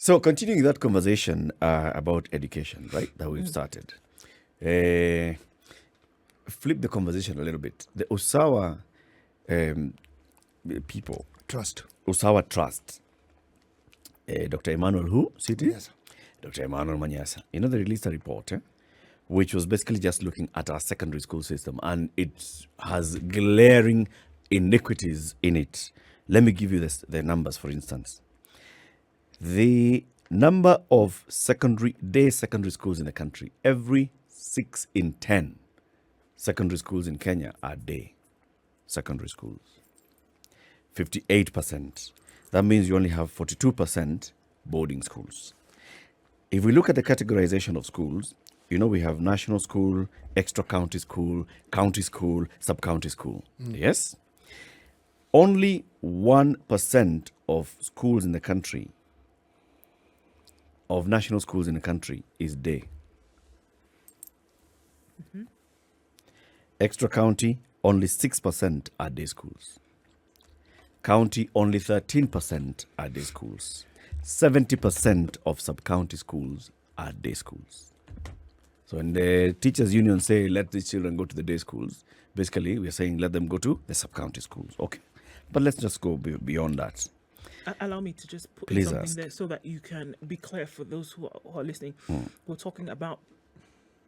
So continuing that conversation about education, right, that we've started. Flip the conversation a little bit. The Usawa people. Trust. Usawa Trust. Dr. Emmanuel who? City? Yes. Dr. Emmanuel Manyasa. You know, they released a report, which was basically just looking at our secondary school system, and it has glaring inequities in it. Let me give you the numbers, for instance. The number of day secondary schools in the country, every 6 in 10 secondary schools in Kenya are day secondary schools. 58%. That means you only have 42% boarding schools. If we look at the categorization of schools, you know, we have national school, extra county school, sub-county school. Yes? Only 1% of schools in the country, of national schools in the country, is day. Extra county, only 6% are day schools. County, only 13% are day schools. 70% of sub-county schools are day schools. So when the teachers union say, let these children go to the day schools, basically we're saying let them go to the sub-county schools. Okay. But let's just go beyond that. Allow me to just put Please something ask. there so that you can be clear for those who are listening. We're talking about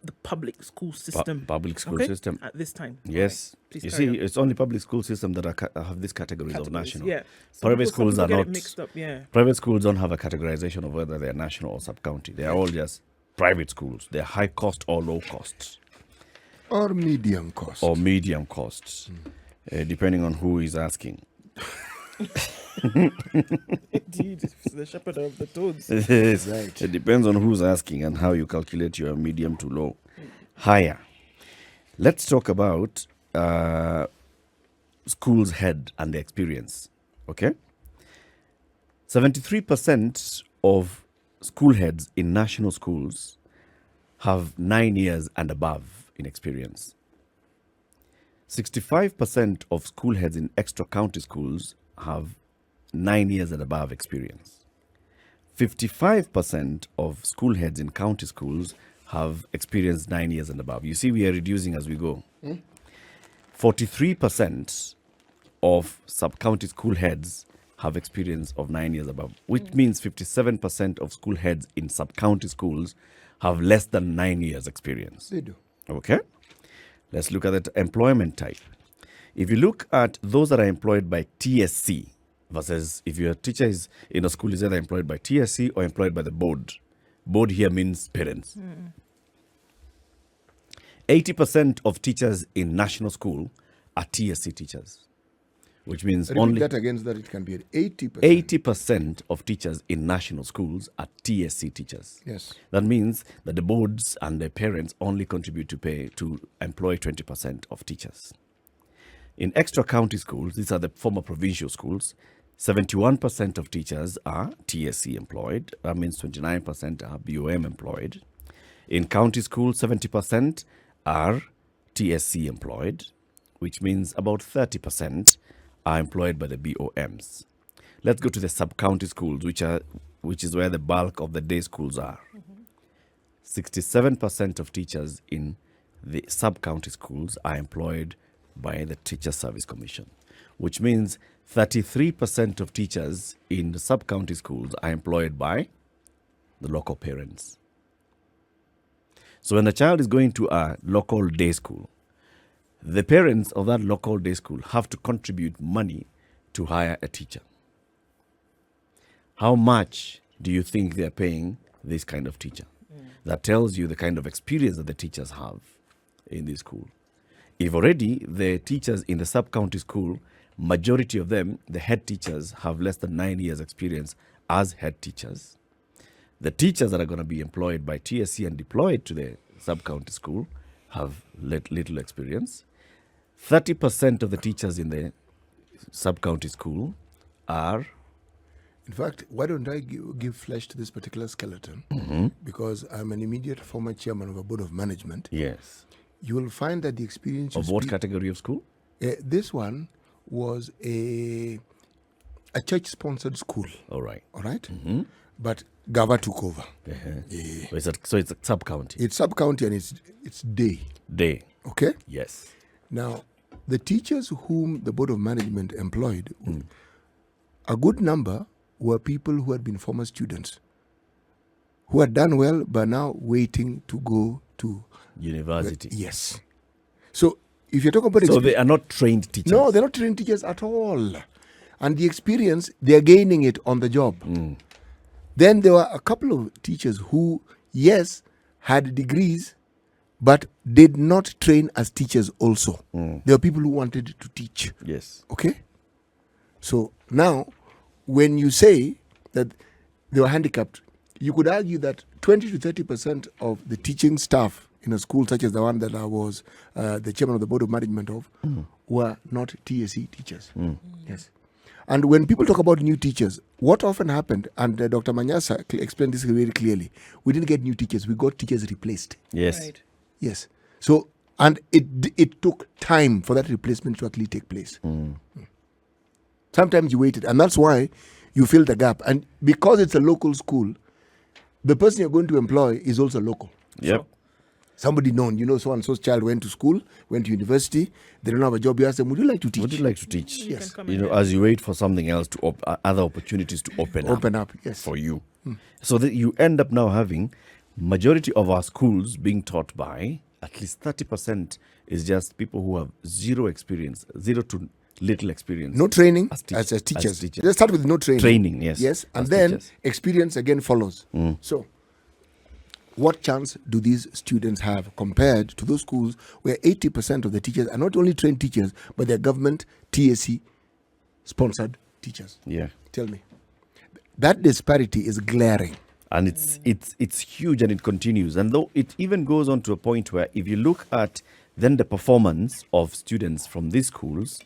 the public school system. Public school system. At this time. Yes. Right. You see, it's only public school system that have these categories of national. Yeah. Private schools are get not it mixed up. Yeah. Private schools don't have a categorization of whether they're national or sub-county. They are all just private schools. They're high cost or low cost. Or medium cost. Or medium costs, depending on who is asking. Indeed, it's the shepherd of the toads. Yes. Right. It depends on who's asking and how you calculate your medium to low. Higher. Let's talk about school's head and the experience. Okay? 73% of school heads in national schools have 9 years and above in experience. 65% of school heads in extra county schools have 9 years and above experience. 55% of school heads in county schools have experienced 9 years and above. You see, we are reducing as we go. 43% of sub-county school heads have experience of 9 years above, which means 57% of school heads in sub-county schools have less than 9 years experience. They do. Okay? Let's look at the employment type. If you look at those that are employed by TSC versus if your teacher is in a school is either employed by TSC or employed by the board. Board here means parents. 80% of teachers in national school are TSC teachers, which means Repeat only that again so that it can be at 80%. 80% of teachers in national schools are TSC teachers. Yes. That means that the boards and the parents only contribute to employ 20% of teachers. In extra county schools, these are the former provincial schools, 71% of teachers are TSC employed. That means 29% are BOM employed. In county schools, 70% are TSC employed, which means about 30% are employed by the BOMs. Let's go to the sub-county schools, which is where the bulk of the day schools are. 67% of teachers in the sub-county schools are employed by the Teacher Service Commission, which means 33% of teachers in the sub-county schools are employed by the local parents. So when a child is going to a local day school, the parents of that local day school have to contribute money to hire a teacher. How much do you think they're paying this kind of teacher? That tells you the kind of experience that the teachers have in this school. If already the teachers in the sub-county school, majority of them, the head teachers, have less than 9 years experience as head teachers. The teachers that are going to be employed by TSC and deployed to the sub-county school have little experience. 30% of the teachers in the sub-county school are... In fact, why don't I give flesh to this particular skeleton? Because I'm an immediate former chairman of a board of management. Yes. You will find that the experience... Of what category of school? This one was a church-sponsored school. All right. All right? but Gava took over. Uh-huh. So it's a sub-county. It's sub-county and it's day. Day. Okay? Yes. Now, the teachers whom the Board of Management employed, a good number were people who had been former students, who had done well, but now waiting to go to University. Yes. So, if you're talking about So they are not trained teachers. no, they're not trained teachers at all. And the experience, they're gaining it on the job. Then there were a couple of teachers who, yes, had degrees, but did not train as teachers also. There were people who wanted to teach. Yes. Okay? So now, when you say that they were handicapped, you could argue that 20 to 30% of the teaching staff in a school such as the one that I was the chairman of the Board of Management of were not TSE teachers. Yes. And when people talk about new teachers, what often happened, and Dr. Manyasa explained this very clearly, we didn't get new teachers, we got teachers replaced. Yes. Right. Yes. So, and it took time for that replacement to actually take place. Sometimes you waited, and that's why you fill the gap. And because it's a local school, the person you're going to employ is also local. Yep. Somebody known, so and so's child went to school, went to university, they don't have a job. You ask them, would you like to teach? Would you like to teach? You Yes. can come in As you wait for something else to other opportunities to open up, yes. for you. So that you end up now having majority of our schools being taught by at least 30% is just people who have zero experience, zero to little experience. No training As as, teach- teachers. as teachers. Let's start with no training. Training, yes. Yes, and as then teachers. experience again follows. So, what chance do these students have compared to those schools where 80% of the teachers are not only trained teachers, but they're government TSC sponsored teachers? Yeah. Tell me. That disparity is glaring. And it's huge, and it continues. And though it even goes on to a point where if you look at then the performance of students from these schools,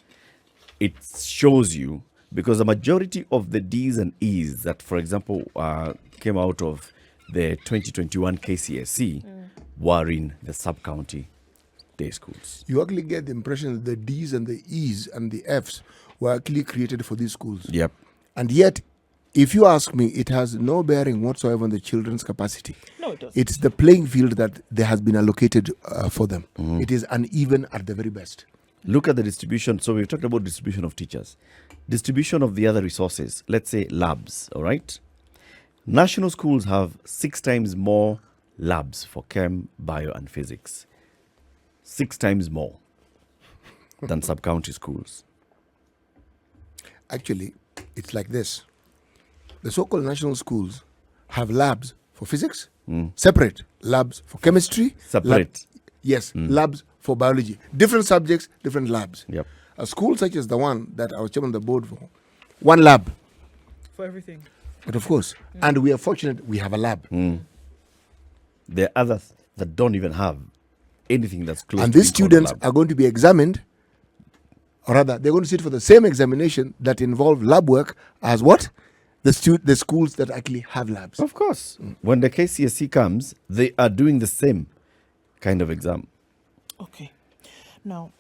it shows you, because the majority of the D's and E's that, for example, came out of the 2021 KCSE were in the sub-county day schools. You actually get the impression that the D's and the E's and the F's were actually created for these schools. Yep. And yet, if you ask me, it has no bearing whatsoever on the children's capacity. No, it doesn't. It's the playing field that there has been allocated for them. It is uneven at the very best. Look at the distribution. So we've talked about distribution of teachers, distribution of the other resources. Let's say labs, all right? National schools have 6 times more labs for chem, bio, and physics. 6 times more than sub-county schools. Actually, it's like this. The so-called national schools have labs for physics, separate labs for chemistry, Separate. labs for biology. Different subjects, different labs. Yep. A school such as the one that I was chairman of the board for, one lab. For everything. But of course, and we are fortunate we have a lab. There are others that don't even have anything that's close And to these being called a students lab. are going to be examined, or rather, they're going to sit for the same examination that involve lab work as what? The schools that actually have labs. Of course. When the KCSE comes, they are doing the same kind of exam. Okay. Now,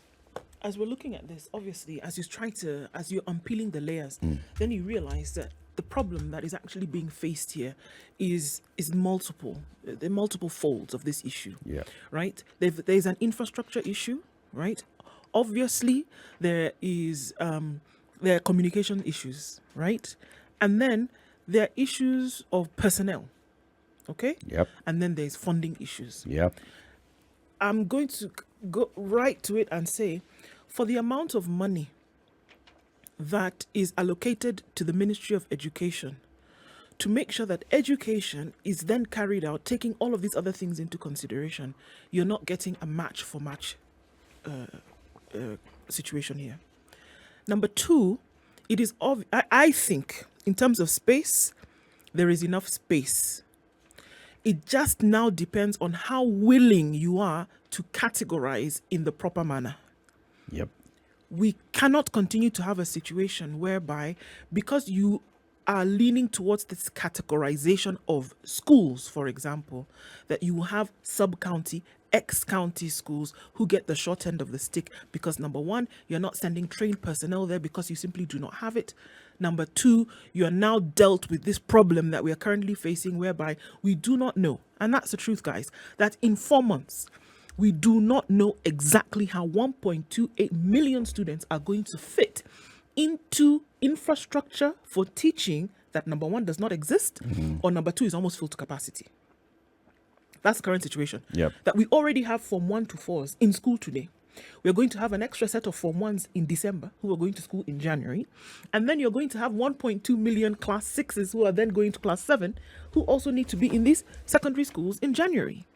as we're looking at this, obviously, as you're unpeeling the layers, then you realize that the problem that is actually being faced here is multiple. There are multiple folds of this issue. Yeah. Right? There's an infrastructure issue, right? Obviously, there are communication issues, right? And then there are issues of personnel, okay? Yep. And then there's funding issues. Yep. I'm going to go right to it and say, for the amount of money that is allocated to the Ministry of Education to make sure that education is then carried out, taking all of these other things into consideration, you're not getting a match for match situation here. Number 2, it is I think in terms of space, there is enough space. It just now depends on how willing you are to categorize in the proper manner. Yep. We cannot continue to have a situation whereby, because you are leaning towards this categorization of schools, for example, that you will have sub-county, ex-county schools who get the short end of the stick because, number one, you're not sending trained personnel there because you simply do not have it. Number two, you are now dealt with this problem that we are currently facing whereby we do not know, and that's the truth, guys, that in 4 months, we do not know exactly how 1.28 million students are going to fit into infrastructure for teaching that, number one, does not exist, or number two, is almost full to capacity. That's the current situation. Yep. That we already have Form 1 to 4s in school today. We're going to have an extra set of Form 1s in December who are going to school in January. And then you're going to have 1.2 million Class 6s who are then going to Class 7 who also need to be in these secondary schools in January.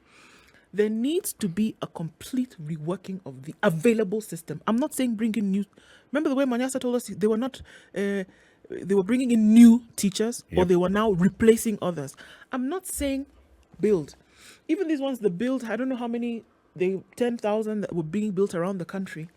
There needs to be a complete reworking of the available system. I'm not saying bring in new. Remember the way Manyasa told us they were not, they were bringing in new teachers, or they were now replacing others. I'm not saying build. Even these ones, the build, I don't know how many, 10,000 that were being built around the country.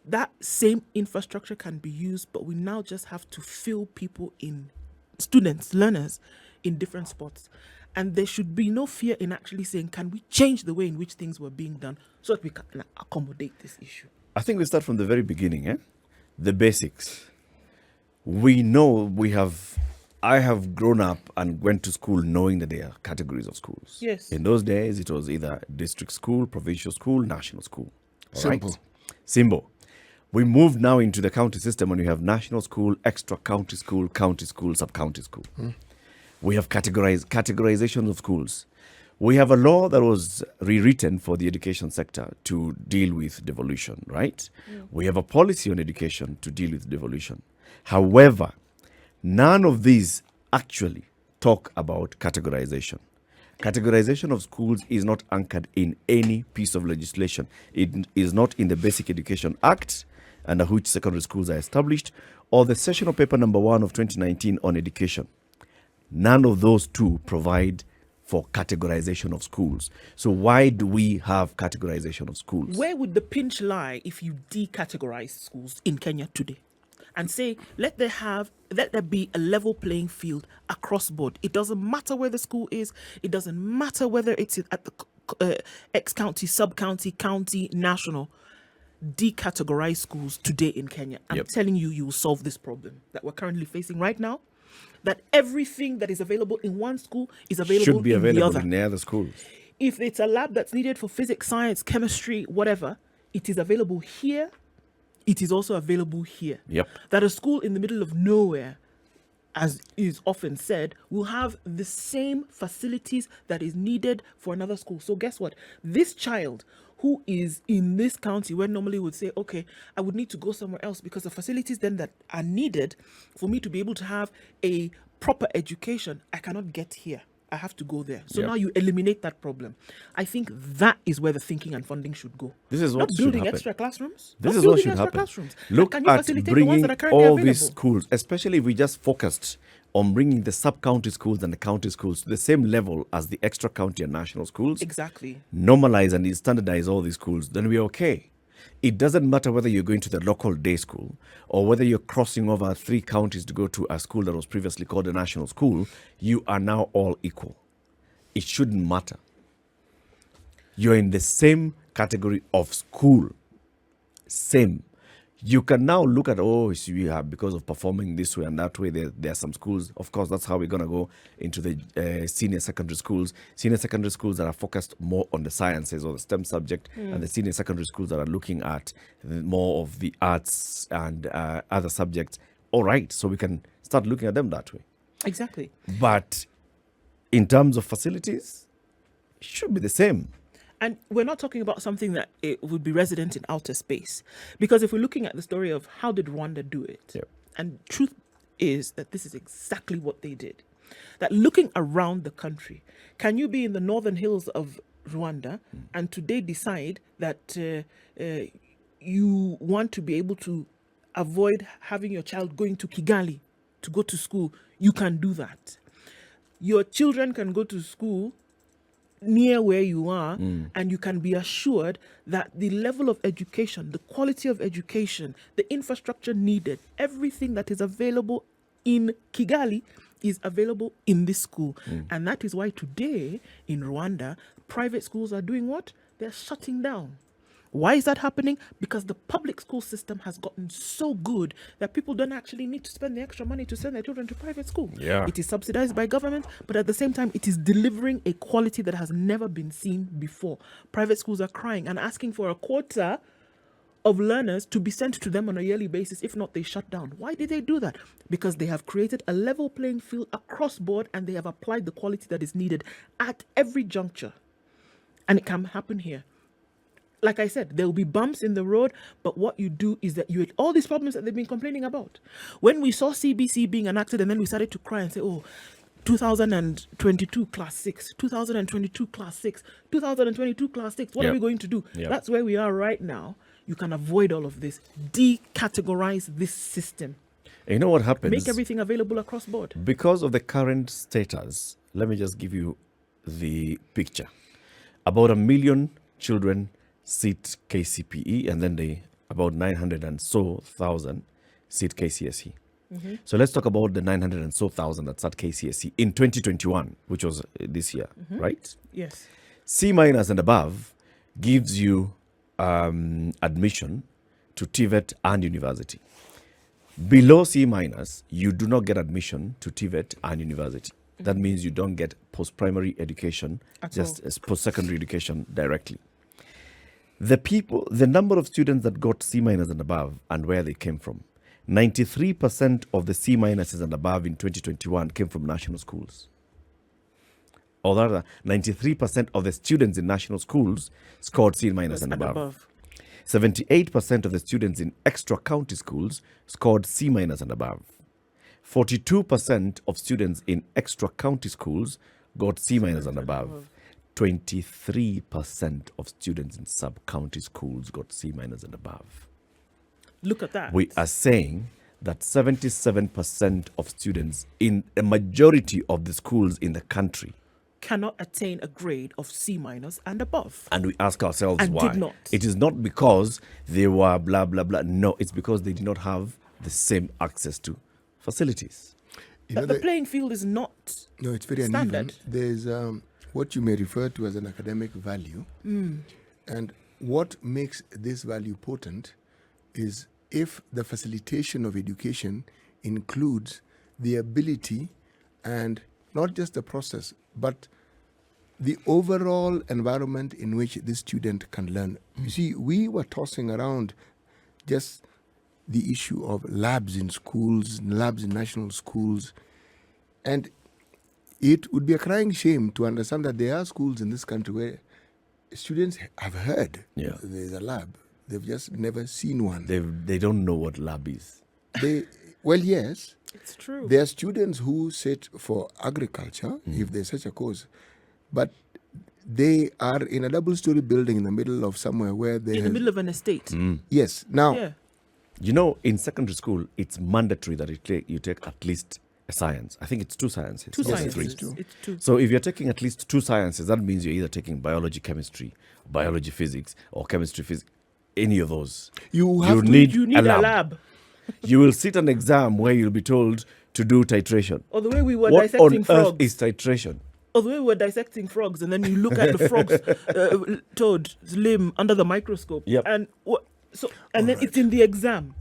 That same infrastructure can be used, but we now just have to fill people in, students, learners, in different spots. And there should be no fear in actually saying, can we change the way in which things were being done so that we can accommodate this issue? I think we start from the very beginning, the basics. We know I have grown up and went to school knowing that there are categories of schools. Yes. In those days, it was either district school, provincial school, national school. All Simple. right? Simple. We moved now into the county system, and we have national school, extra county school, sub-county school. We have categorization of schools. We have a law that was rewritten for the education sector to deal with devolution, right? We have a policy on education to deal with devolution. However, none of these actually talk about categorization. Categorization of schools is not anchored in any piece of legislation. It is not in the Basic Education Act, under which secondary schools are established, or the sessional paper number 1 of 2019 on education. None of those two provide for categorization of schools. So why do we have categorization of schools? Where would the pinch lie if you decategorize schools in Kenya today and say, let there be a level playing field across board? It doesn't matter where the school is. It doesn't matter whether it's at the ex-county, sub-county, county, national. Decategorize schools today in Kenya. I'm telling you, you will solve this problem that we're currently facing right now. That everything that is available in one school is available Should be available in the other. in the other schools. If it's a lab that's needed for physics, science, chemistry, whatever, it is available here. It is also available here. Yep. That a school in the middle of nowhere, as is often said, will have the same facilities that is needed for another school. So guess what? This child who is in this county where normally would say, okay, I would need to go somewhere else because the facilities then that are needed for me to be able to have a proper education, I cannot get here. I have to go there. So now you eliminate that problem. I think that is where the thinking and funding should go. This is what not should building happen. Extra classrooms. This Not is what building should extra happen. classrooms. Look Can you at facilitate the ones bringing that are currently all available? these schools, especially if we just focused on bringing the sub-county schools and the county schools to the same level as the extra county and national schools. Exactly. Normalize and standardize all these schools, then we're okay. It doesn't matter whether you're going to the local day school or whether you're crossing over 3 counties to go to a school that was previously called a national school. You are now all equal. It shouldn't matter. You're in the same category of school. Same. You can now look at, we have, because of performing this way and that way, there are some schools. Of course, that's how we're going to go into the senior secondary schools. Senior secondary schools that are focused more on the sciences or the STEM subject, and the senior secondary schools that are looking at more of the arts and other subjects. All right, so we can start looking at them that way. Exactly. But in terms of facilities, it should be the same. And we're not talking about something that it would be resident in outer space. Because if we're looking at the story of how did Rwanda do it, and truth is that this is exactly what they did. That looking around the country, can you be in the northern hills of Rwanda and today decide that you want to be able to avoid having your child going to Kigali to go to school? You can do that. Your children can go to school near where you are, and you can be assured that the level of education, the quality of education, the infrastructure needed, everything that is available in Kigali is available in this school. And that is why today in Rwanda, private schools are doing what? They're shutting down. Why is that happening? Because the public school system has gotten so good that people don't actually need to spend the extra money to send their children to private school. Yeah. It is subsidized by government, but at the same time, it is delivering a quality that has never been seen before. Private schools are crying and asking for a quota of learners to be sent to them on a yearly basis. If not, they shut down. Why did they do that? Because they have created a level playing field across board and they have applied the quality that is needed at every juncture. And it can happen here. Like I said, there will be bumps in the road, but what you do is that you all these problems that they've been complaining about. When we saw CBC being enacted and then we started to cry and say, oh, 2022 class 6, 2022 class 6, 2022 class 6, what are we going to do? That's where we are right now. You can avoid all of this. Decategorize this system. And you know what happens? Make everything available across board. Because of the current status, let me just give you the picture. About 1 million children sit KCPE, and then about 900 and so thousand sit KCSE. So let's talk about the 900 and so thousand that sat KCSE in 2021, which was this year, right? Yes. C minus and above gives you admission to TVET and university. Below C minus, you do not get admission to TVET and university. That means you don't get post-primary education, just as post-secondary education directly. The number of students that got C minus and above and where they came from. 93% of the C minuses and above in 2021 came from national schools. Or rather, 93% of the students in national schools scored C minus and above. 78% of the students in extra county schools scored C minus and above. 42% of students in extra county schools got C minus and above. 23% of students in sub-county schools got C minus and above. Look at that. We are saying that 77% of students in a majority of the schools in the country cannot attain a grade of C minus and above. And we ask ourselves and why. Did not. It is not because they were blah, blah, blah. No, it's because they did not have the same access to facilities. The playing field is not No, it's very standard. uneven. There's what you may refer to as an academic value. And what makes this value potent is if the facilitation of education includes the ability and not just the process, but the overall environment in which this student can learn. You see, we were tossing around just the issue of labs in schools, labs in national schools, and it would be a crying shame to understand that there are schools in this country where students have heard there's a lab. They've just never seen one. They don't know what lab is. Well, yes. It's true. There are students who sit for agriculture, if there's such a course, but they are in a double-story building in the middle of somewhere where they... In the middle of an estate. Yes. Now, you know, in secondary school, it's mandatory that you take at least a science. I think it's 2 sciences. Two not sciences. 3. It's 2. So if you're taking at least 2 sciences, that means you're either taking biology, chemistry, biology, physics, or chemistry, physics. Any of those. You need a lab. You will sit an exam where you'll be told to do titration. Or the way we were what dissecting on frogs. earth is titration? Or the way we were dissecting frogs, and then you look at the frog's toad limb under the microscope. Yep. And then it's in the exam.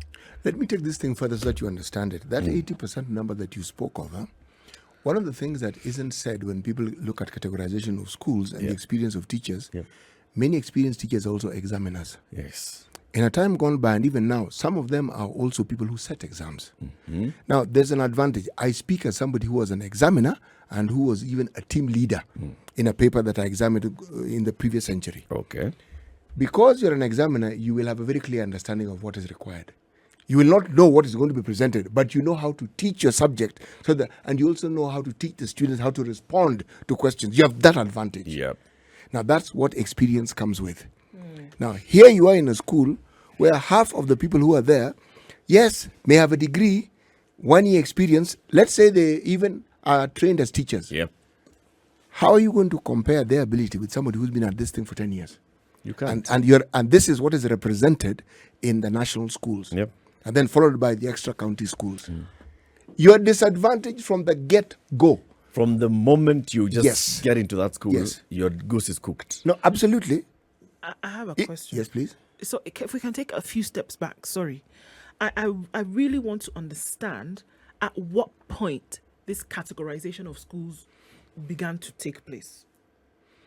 Let me take this thing further so that you understand it. That 80% number that you spoke of, one of the things that isn't said when people look at categorization of schools and the experience of teachers, many experienced teachers are also examiners. Yes. In a time gone by, and even now, some of them are also people who set exams. Now, there's an advantage. I speak as somebody who was an examiner and who was even a team leader in a paper that I examined in the previous century. Okay. Because you're an examiner, you will have a very clear understanding of what is required. You will not know what is going to be presented, but you know how to teach your subject, and you also know how to teach the students how to respond to questions. You have that advantage. Yep. Now, that's what experience comes with. Now, here you are in a school where half of the people who are there, yes, may have a degree, 1-year experience. Let's say they even are trained as teachers. Yep. How are you going to compare their ability with somebody who's been at this thing for 10 years? You can't. And this is what is represented in the national schools. Yep. And then followed by the extra county schools. You are disadvantaged from the get-go. From the moment you just Yes. get into that school, Yes. your goose is cooked. No, absolutely. I have a I- question. Yes, please. So if we can take a few steps back, sorry. I really want to understand at what point this categorization of schools began to take place.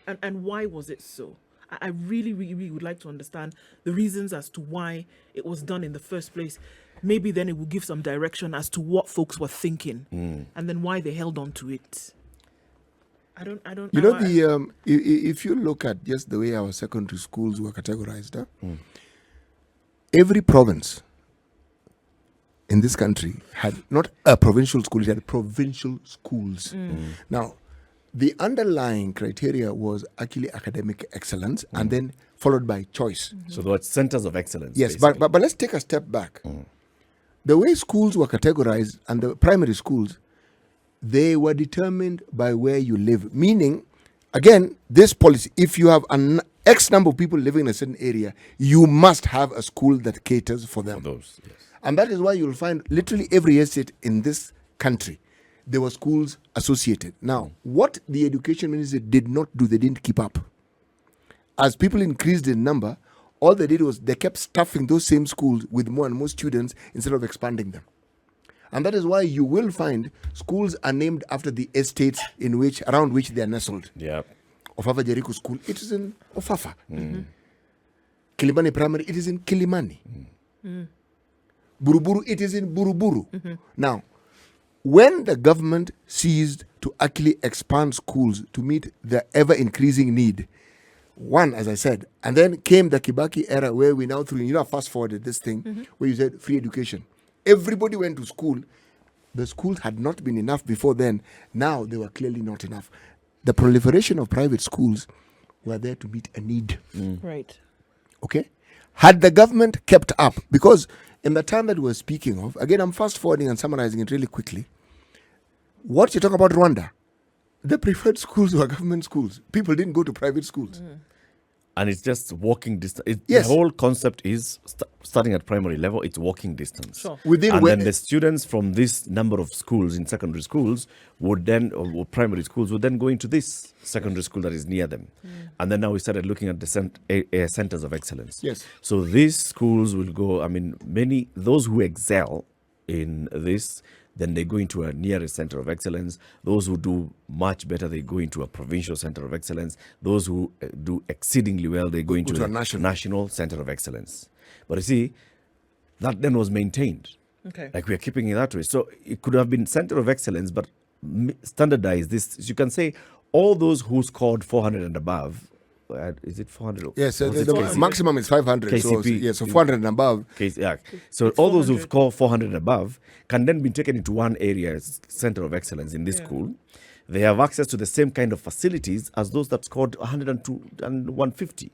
And why was it so? I really, really, really would like to understand the reasons as to why it was done in the first place. Maybe then it will give some direction as to what folks were thinking and then why they held on to it. I don't. You know, if you look at just the way our secondary schools were categorized, every province in this country had not a provincial school, it had provincial schools. Now, the underlying criteria was actually academic excellence and then followed by choice. So there were centers of excellence. Yes, basically. but let's take a step back. The way schools were categorized and the primary schools, they were determined by where you live. Meaning, again, this policy, if you have an X number of people living in a certain area, you must have a school that caters for them. those, yes. And that is why you'll find literally every estate in this country, there were schools associated. Now, what the education ministry did not do, they didn't keep up. As people increased in number, all they did was they kept stuffing those same schools with more and more students instead of expanding them. And that is why you will find schools are named after the estates around which they are nestled. Yeah. Ofafa Jericho School, it is in Ofafa. Kilimani Primary, it is in Kilimani. Buruburu, it is in Buruburu. Now, when the government ceased to actually expand schools to meet the ever-increasing need, one, as I said, and then came the Kibaki era where we now fast forwarded this thing, where you said free education. Everybody went to school. The schools had not been enough before then. Now they were clearly not enough. The proliferation of private schools were there to meet a need. Right. Okay? Had the government kept up, because in the time that we're speaking of, again, I'm fast forwarding and summarizing it really quickly. What you talk about Rwanda, the preferred schools were government schools. People didn't go to private schools. And it's just walking distance. Yes. The whole concept is starting at primary level, it's walking distance. Sure. Within And where- then the students from this number of schools in secondary schools would then, or primary schools, would then go into this secondary school that is near them. And then now we started looking at the centers of excellence. Yes. So these schools will go, those who excel in this, then they go into a nearest center of excellence. Those who do much better, they go into a provincial center of excellence. Those who do exceedingly well, they go into to a a national center of excellence. But you see, that then was maintained. Okay. Like we are keeping it that way. So it could have been center of excellence, but standardize this. You can say all those who scored 400 and above, is it 400? Yes, Was it the KCP? maximum is 500. So, KCP. so 400 and above. Yeah. So all those who 400. score 400 and above can then be taken into one area, center of excellence in this school. They have access to the same kind of facilities as those that scored 102 and 150.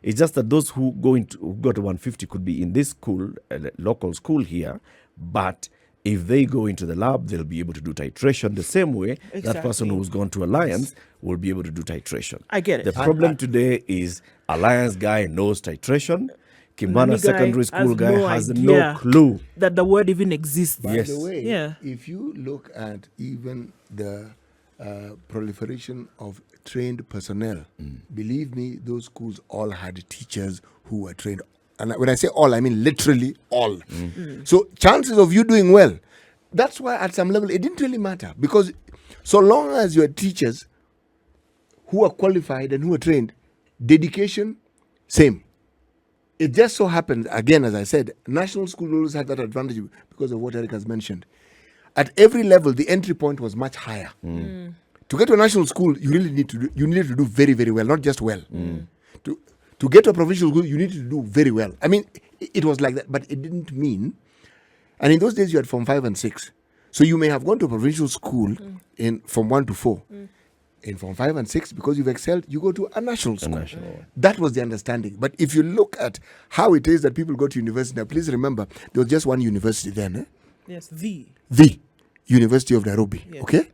It's just that those who got 150 could be in this school, local school here, but if they go into the lab, they'll be able to do titration the same way that person who's gone to Alliance will be able to do titration. I get it. The problem today is Alliance guy knows titration. Kimbana Nani guy secondary school has guy no has idea. no clue. That the word even exists. By Yes. the way, Yeah. if you look at even the proliferation of trained personnel, believe me, those schools all had teachers who were trained. And when I say all, I mean literally all. So chances of you doing well, that's why at some level it didn't really matter, because so long as you had teachers who are qualified and who are trained, dedication, same. It just so happens, again, as I said, national schools always had that advantage because of what Eric has mentioned. At every level, the entry point was much higher. To get to a national school, you really need to do very, very well, not just well. To get to a provincial school, you need to do very well. I mean, it was like that, but it didn't mean. And in those days, you had Form 5 and 6. So you may have gone to a provincial school in Form 1 to 4. In Form 5 and 6, because you've excelled, you go to a national school. That was the understanding. But if you look at how it is that people go to university, now please remember, there was just one university then. Yes, the. The University of Nairobi. Yeah. Okay?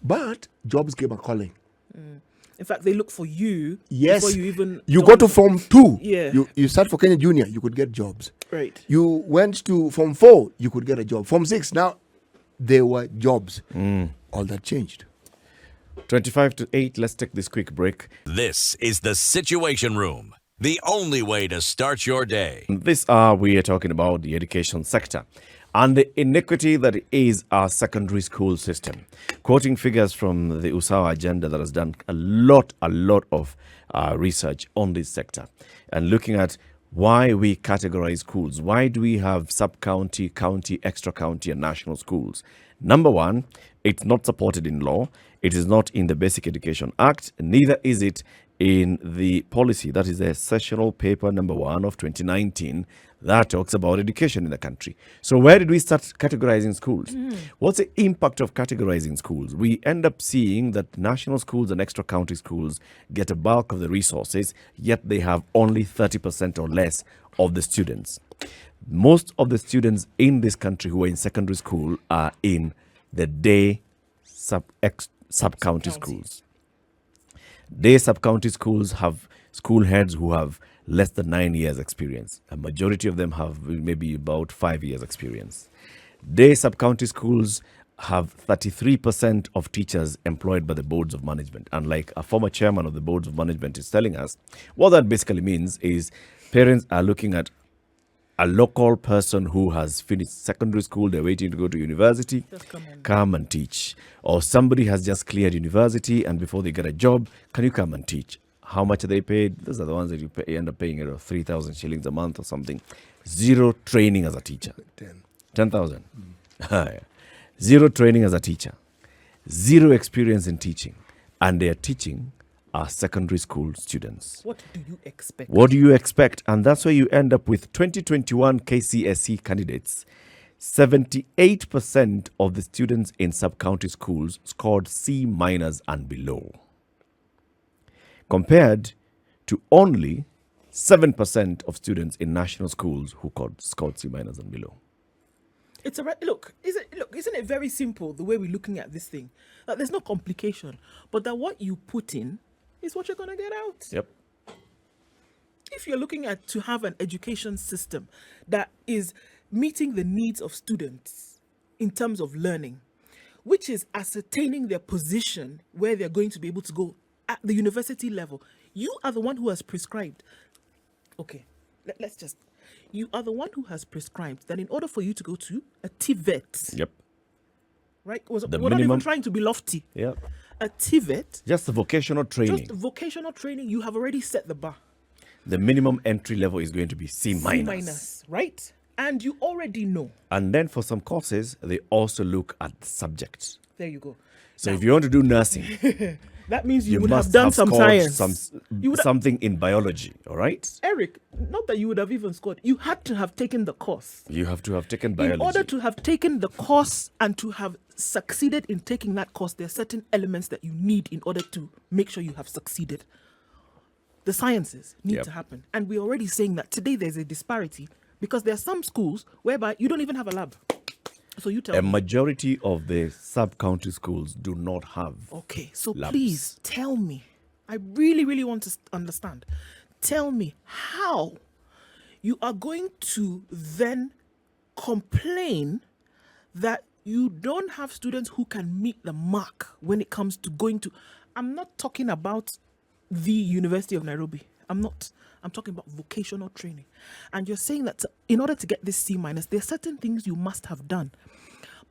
But jobs came a calling. In fact, they look for you Yes. before you even. You join go to them. Form 2. Yeah. You start for Kenya Junior, you could get jobs. Right. You went to Form 4, you could get a job. Form 6, now there were jobs. All that changed. 25 to 8, let's take this quick break. This is the Situation Room, the only way to start your day. This hour, we are talking about the education sector and the inequity that is our secondary school system. Quoting figures from the USAWA agenda that has done a lot of research on this sector and looking at why we categorize schools. Why do we have sub-county, county, extra-county, and national schools? Number one, it's not supported in law. It is not in the Basic Education Act. Neither is it in the policy. That is the sessional paper number 1 of 2019 that talks about education in the country. So where did we start categorizing schools? What's the impact of categorizing schools? We end up seeing that national schools and extra county schools get a bulk of the resources, yet they have only 30% or less of the students. Most of the students in this country who are in secondary school are in the day sub-county schools. Day sub-county schools have school heads who have less than 9 years experience. A majority of them have maybe about 5 years experience. Day sub-county schools have 33% of teachers employed by the boards of management. And like a former chairman of the boards of management is telling us, what that basically means is parents are looking at a local person who has finished secondary school, they're waiting to go to university, come and teach. Or somebody has just cleared university and before they get a job, can you come and teach? How much are they paid? Those are the ones that you end up paying 3,000 shillings a month or something. Zero training as a teacher. 10,000. Zero training as a teacher. Zero experience in teaching. And they are teaching our secondary school students. What do you expect? What do you expect? And that's where you end up with 2021 KCSE candidates. 78% of the students in sub-county schools scored C- and below, compared to only 7% of students in national schools who scored C- and below. It's a isn't it very simple the way we're looking at this thing? That there's no complication, but that what you put in is what you're going to get out. Yep. If you're looking at to have an education system that is meeting the needs of students in terms of learning, which is ascertaining their position where they're going to be able to go at the university level, you are the one who has prescribed. Okay, you are the one who has prescribed that in order for you to go to a TVET, Yep. right? We're The not even minimum- trying to be lofty. Yep. A TVET, Just the vocational training. just vocational training, you have already set the bar. The minimum entry level is going to be C-. C-, right? And you already know. And then for some courses, they also look at the subjects. There you go. So if you want to do nursing, That means you would must have done some scored science. You would something in biology, all right? Eric, not that you would have even scored. You had to have taken the course. You have to have taken biology. In order to have taken the course and to have succeeded in taking that course, there are certain elements that you need in order to make sure you have succeeded. The sciences need Yep. to happen. And we're already saying that today there's a disparity because there are some schools whereby you don't even have a lab. So you tell A me. majority of the sub-county schools do not have. Okay, so labs. please tell me. I really, really want to understand. Tell me how you are going to then complain that you don't have students who can meet the mark when it comes to going to. I'm not talking about the University of Nairobi. I'm talking about vocational training. And you're saying that in order to get this C-, there are certain things you must have done.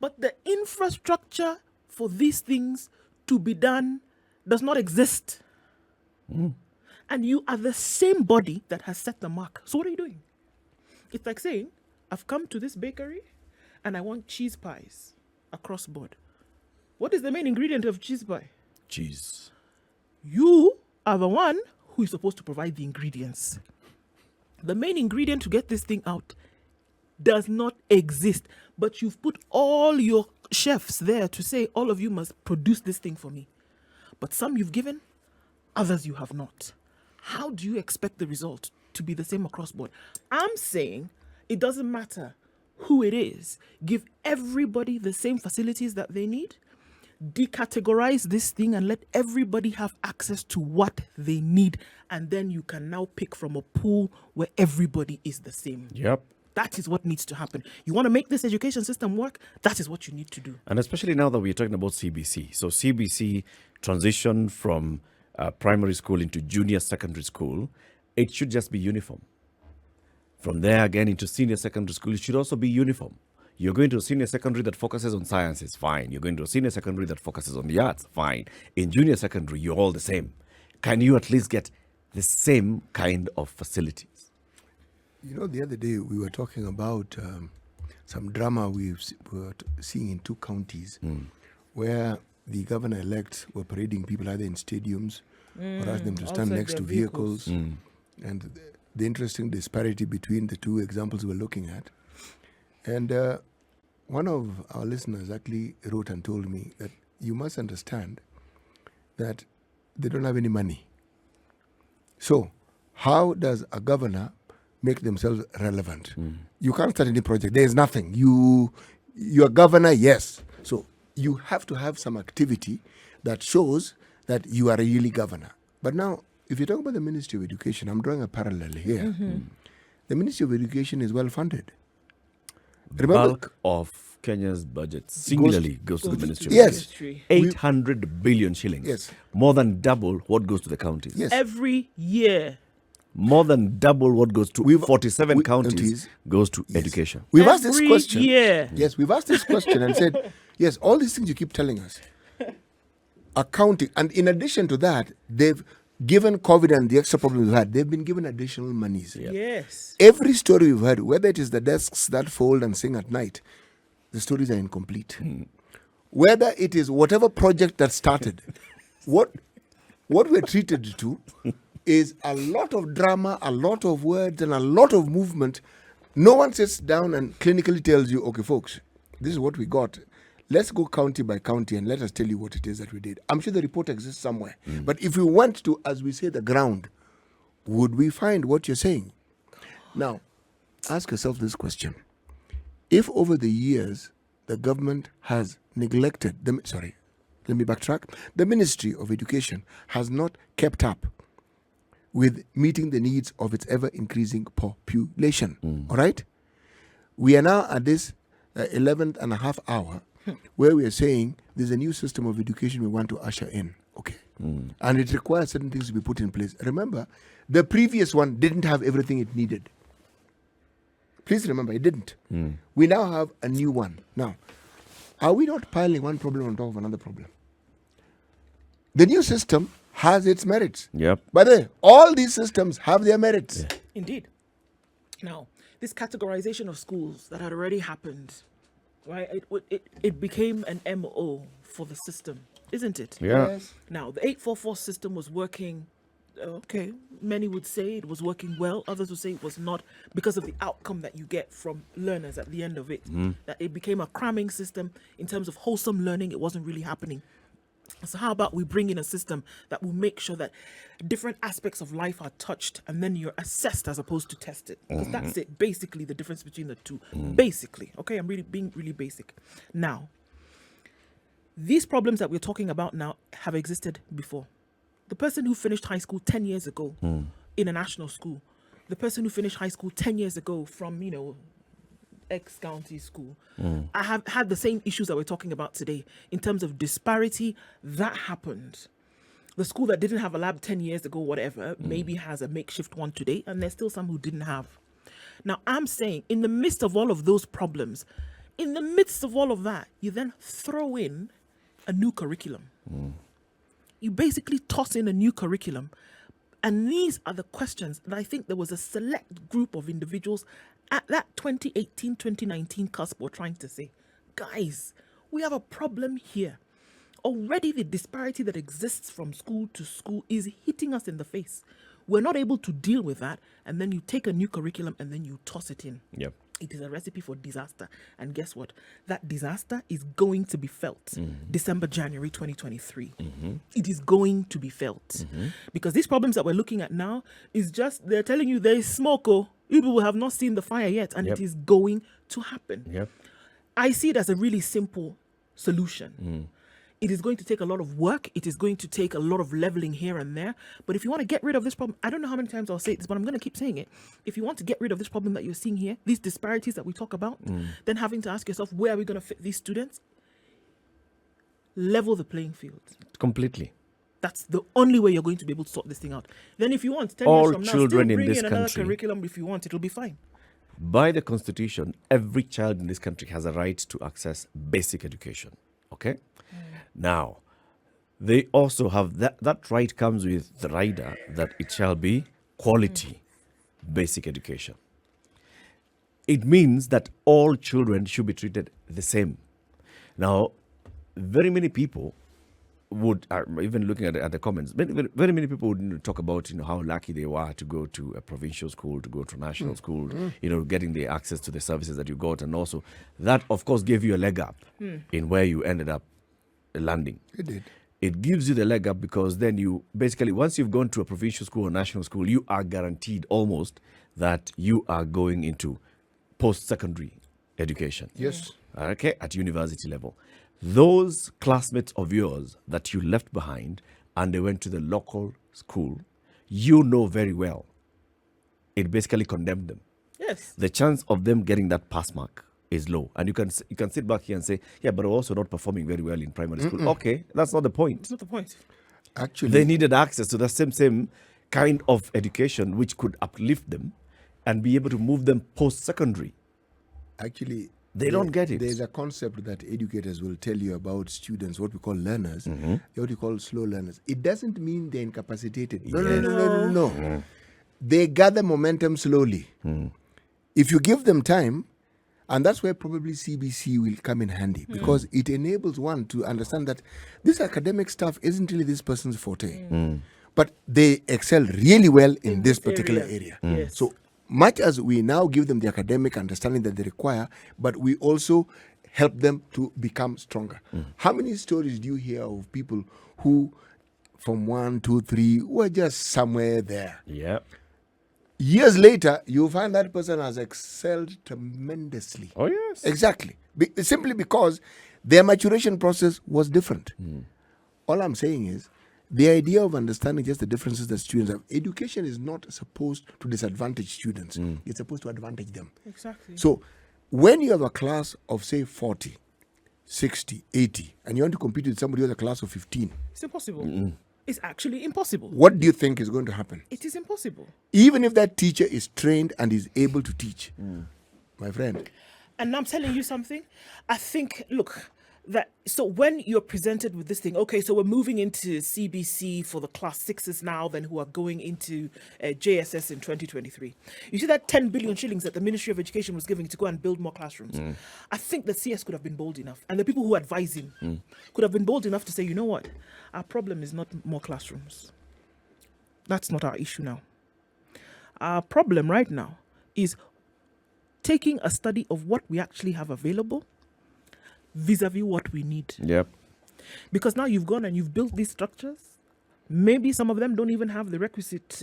But the infrastructure for these things to be done does not exist. And you are the same body that has set the mark. So what are you doing? It's like saying, I've come to this bakery and I want cheese pies across board. What is the main ingredient of cheese pie? Cheese. You are the one who is supposed to provide the ingredients. The main ingredient to get this thing out does not exist, but you've put all your chefs there to say, all of you must produce this thing for me. But some you've given, others you have not. How do you expect the result to be the same across board? I'm saying it doesn't matter who it is. Give everybody the same facilities that they need. Decategorize this thing and let everybody have access to what they need, and then you can now pick from a pool where everybody is the same. Yep. That is what needs to happen. You want to make this education system work? That is what you need to do. And especially now that we're talking about CBC. So CBC transition from primary school into junior secondary school, it should just be uniform. From there again into senior secondary school, it should also be uniform. You're going to a senior secondary that focuses on sciences, fine. You're going to a senior secondary that focuses on the arts, fine. In junior secondary, you're all the same. Can you at least get the same kind of facilities? You know, the other day we were talking about some drama we were seeing in 2 counties where the governor-elects were parading people either in stadiums or asked them to stand outside next their to vehicles. And the interesting disparity between the 2 examples we're looking at. And one of our listeners actually wrote and told me that you must understand that they don't have any money. So how does a governor make themselves relevant? You can't start any project. There is nothing. You're governor, yes. So you have to have some activity that shows that you are really governor. But now, if you talk about the Ministry of Education, I'm drawing a parallel here. The Ministry of Education is well funded. Remember, Bulk of Kenya's budget singularly goes to the Ministry of Yes. Education. 800 billion shillings. Yes. More than double what goes to the counties. Yes. Every year. More than double what goes to 47 counties counties goes to education. We've asked this Every question. year. Yes, we've asked this question and said, yes, all these things you keep telling us. Accounting. And in addition to that, they've given COVID and the extra problems we've had, they've been given additional monies. Yes. Every story we've heard, whether it is the desks that fold and sing at night, the stories are incomplete. Whether it is whatever project that started, what we're treated to is a lot of drama, a lot of words, and a lot of movement. No one sits down and clinically tells you, okay, folks, this is what we got. Let's go county by county and let us tell you what it is that we did. I'm sure the report exists somewhere. But if we went to, as we say, the ground, would we find what you're saying? Now, ask yourself this question. If over the years the government has neglected, let me backtrack. The Ministry of Education has not kept up with meeting the needs of its ever-increasing population. All right? We are now at this 11th and a half hour where we are saying there's a new system of education we want to usher in. Okay. And it requires certain things to be put in place. Remember, the previous one didn't have everything it needed. Please remember, it didn't. We now have a new one. Now, are we not piling one problem on top of another problem? The new system has its merits. Yep. By the way, all these systems have their merits. Indeed. Now, this categorization of schools that had already happened, right? It became an MO for the system, isn't it? Yeah. Yes. Now, the 844 system was working, okay, many would say it was working well, others would say it was not, because of the outcome that you get from learners at the end of it. That it became a cramming system. In terms of wholesome learning, it wasn't really happening. So how about we bring in a system that will make sure that different aspects of life are touched and then you're assessed as opposed to tested? Because that's it, basically, the difference between the two. Basically, okay, I'm really being really basic. Now, these problems that we're talking about now have existed before. The person who finished high school 10 years ago in a national school, the person who finished high school 10 years ago from, X county school, I have had the same issues that we're talking about today in terms of disparity. That happened. The school that didn't have a lab 10 years ago, whatever, maybe has a makeshift one today, and there's still some who didn't have. Now, I'm saying in the midst of all of those problems, in the midst of all of that, you then throw in a new curriculum. You basically toss in a new curriculum. And these are the questions that I think there was a select group of individuals at that 2018-2019 cusp were trying to say, guys, we have a problem here. Already the disparity that exists from school to school is hitting us in the face. We're not able to deal with that. And then you take a new curriculum and then you toss it in. Yep. It is a recipe for disaster. And guess what? That disaster is going to be felt December, January 2023. It is going to be felt. Because these problems that we're looking at now is just, they're telling you there is smoke. You people have not seen the fire yet. And it is going to happen. Yep. I see it as a really simple solution. It is going to take a lot of work. It is going to take a lot of leveling here and there. But if you want to get rid of this problem, I don't know how many times I'll say this, but I'm going to keep saying it. If you want to get rid of this problem that you're seeing here, these disparities that we talk about, then having to ask yourself, where are we going to fit these students? Level the playing field. Completely. That's the only way you're going to be able to sort this thing out. Then if you want, 10 All years from now, children still in bring this in another country- curriculum if you want. It'll be fine. By the Constitution, every child in this country has a right to access basic education. Okay? Now, they also have that right comes with the rider that it shall be quality basic education. It means that all children should be treated the same. Now, very many people would, even looking at the comments, very many people would talk about how lucky they were to go to a provincial school, to go to national school, getting the access to the services that you got, and also that of course gave you a leg up in where you ended up landing. It did. It gives you the leg up because then you basically, once you've gone to a provincial school or national school, you are guaranteed almost that you are going into post-secondary education. Yes. Okay, at university level. Those classmates of yours that you left behind and they went to the local school, you know very well, it basically condemned them. Yes. The chance of them getting that pass mark is low. And you can sit back here and say, yeah, but also not performing very well in primary school. Okay, that's not the point. That's not the point. Actually, They needed access to the same kind of education which could uplift them and be able to move them post-secondary. actually, They don't get it. There's a concept that educators will tell you about students, what we call learners, what we call slow learners. It doesn't mean they're incapacitated. No. They gather momentum slowly. If you give them time, and that's where probably CBC will come in handy, because it enables one to understand that this academic stuff isn't really this person's forte. But they excel really well in this particular area. Yes. So much as we now give them the academic understanding that they require, but we also help them to become stronger. How many stories do you hear of people who, from 1, 2, 3, were just somewhere there? Yeah. Years later, you find that person has excelled tremendously. Oh, yes. Exactly. Simply because their maturation process was different. All I'm saying is, the idea of understanding just the differences that students have, education is not supposed to disadvantage students. It's supposed to advantage them. Exactly. So when you have a class of, say, 40, 60, 80, and you want to compete with somebody who has a class of 15, It's impossible. It's actually impossible. what do you think is going to happen? It is impossible. Even if that teacher is trained and is able to teach, my friend, And I'm telling you something. I think, look, so when you're presented with this thing, okay, so we're moving into CBC for the class 6s now, then who are going into JSS in 2023. You see that 10 billion shillings that the Ministry of Education was giving to go and build more classrooms. I think the CS could have been bold enough, and the people who advise him could have been bold enough to say, you know what, our problem is not more classrooms. That's not our issue now. Our problem right now is taking a study of what we actually have available vis-a-vis what we need. Yep. Because now you've gone and you've built these structures. Maybe some of them don't even have the requisite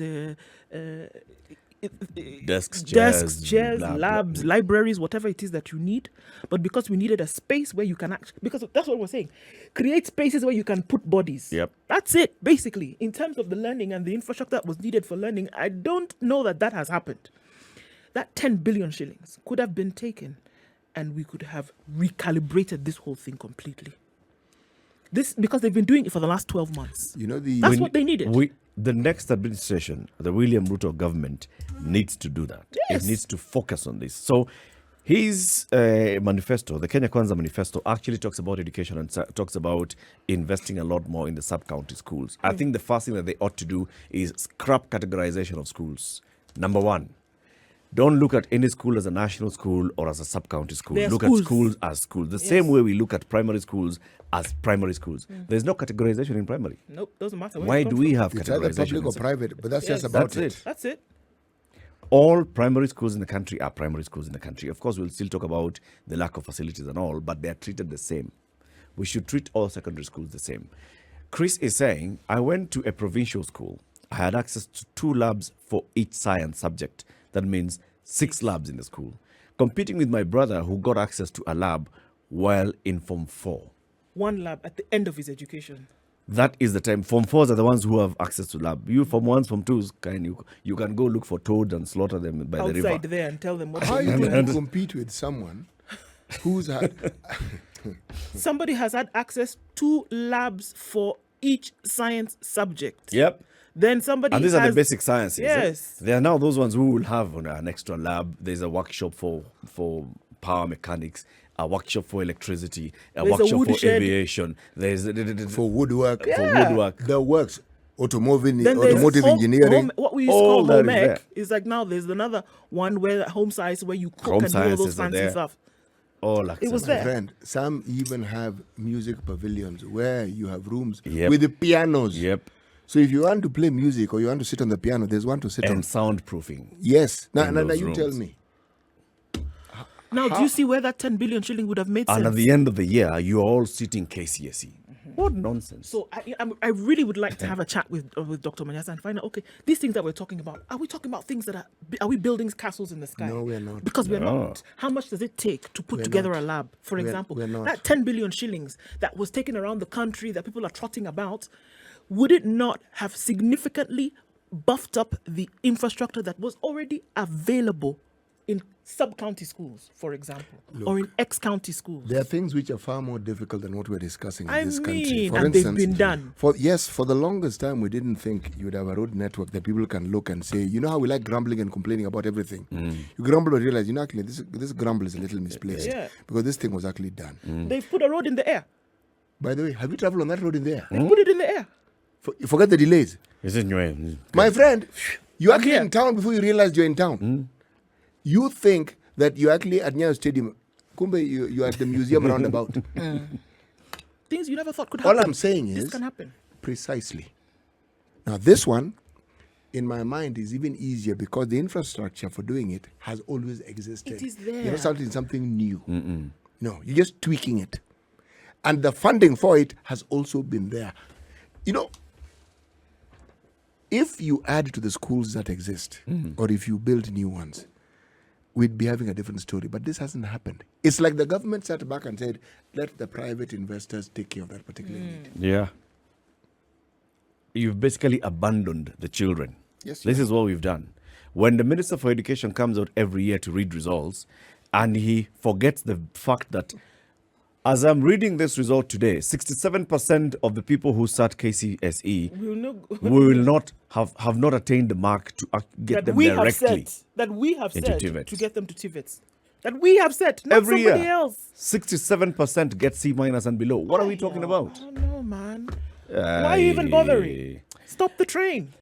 Desks, chairs, blah, blah, labs, libraries, whatever it is that you need. But because we needed a space where you can actually, because that's what we're saying, create spaces where you can put bodies. Yep. That's it, basically. In terms of the learning and the infrastructure that was needed for learning, I don't know that has happened. That 10 billion shillings could have been taken and we could have recalibrated this whole thing completely. This, because they've been doing it for the last 12 months. you know That's what they needed. The next administration, the William Ruto government, needs to do that. Yes. It needs to focus on this. So his manifesto, the Kenya Kwanza manifesto, actually talks about education and talks about investing a lot more in the sub-county schools. I think the first thing that they ought to do is scrap categorization of schools. Number one, don't look at any school as a national school or as a sub-county school. They're Look schools. at schools as schools. The same way we look at primary schools as primary schools. There's no categorization in primary. Nope, doesn't matter. Where Why you do come we from. have it's either categorization? public or in sub- private, but that's Yes. just about That's it. it. That's it. All primary schools in the country are primary schools in the country. Of course, we'll still talk about the lack of facilities and all, but they are treated the same. We should treat all secondary schools the same. Chris is saying, I went to a provincial school. I had access to 2 labs for each science subject. That means 6 labs in the school. Competing with my brother who got access to a lab while in Form 4. one lab at the end of his education. That is the time. Form 4s are the ones who have access to lab. You Form 1s, Form 2s, you can go look for toads and slaughter them by the river. Outside there and tell them what How are to you do. going to compete with someone who's had... Somebody has had access to labs for each science subject. Yep. Then somebody And these has, are the basic sciences. Yes. There are now those ones who will have an extra lab. There's a workshop for power mechanics, a workshop for electricity, a There's a workshop for woodshed. aviation. There's for woodwork. for woodwork. The works. Automotive Then there's engineering. what we used to All call that home is ec there. is like now there's another one where home science where you cook Home and do all those sciences are fancy there. stuff. All It was access. there. Friend, some even have music pavilions where you have rooms Yep. with the pianos. Yep. So if you want to play music or you want to sit on the piano, there's one to sit And on. soundproofing. Yes. Now, in now those you rooms. tell me. Now, do you see where that 10 billion shilling would have made And sense? at the end of the year, you're all sitting KCSE. What nonsense. So I really would like to have a chat with Dr. Manyasa and find out, okay, these things that we're talking about, are we talking about things that are we building castles in the sky? No, we're not. Because we're No. not. How much does it take to put We're together not. a lab? For example, we're not. that 10 billion shillings that was taken around the country that people are trotting about, would it not have significantly buffed up the infrastructure that was already available in sub-county schools, for example, or in ex-county schools? There are things which are far more difficult than what we're discussing in I this country. mean, For and they've instance, been done. For the longest time, we didn't think you would have a road network that people can look and say, you know how we like grumbling and complaining about everything. You grumble but realize, actually, this grumble is a little misplaced. Yeah. Because this thing was actually done. They've put a road in the air. By the way, have you traveled on that road in there? They put it in the air. Forget the delays. Is it new? My friend, you're actually here. in town before you realize you're in town. You think that you're actually at Nyayo Stadium. Kumbe, you're at the museum roundabout. Things you never thought could happen. All I'm saying This is, can happen. precisely. Now, this one, in my mind, is even easier because the infrastructure for doing it has always existed. It is You're there. not starting something new. No, you're just tweaking it. And the funding for it has also been there. If you add to the schools that exist, or if you build new ones, we'd be having a different story. But this hasn't happened. It's like the government sat back and said, let the private investors take care of that particular need. Yeah. You've basically abandoned the children. Yes, This is what we've done. When the Minister for Education comes out every year to read results, and he forgets the fact that, as I'm reading this result today, 67% of the people who sat KCSE will not have not attained the mark to get that them we have directly. set, that we have into said TVETs. to get them to TVETs. That we have set, not Every somebody year. else. 67% get C- and below. What are we talking about? I don't know, man. Why are you even bothering? Stop the train.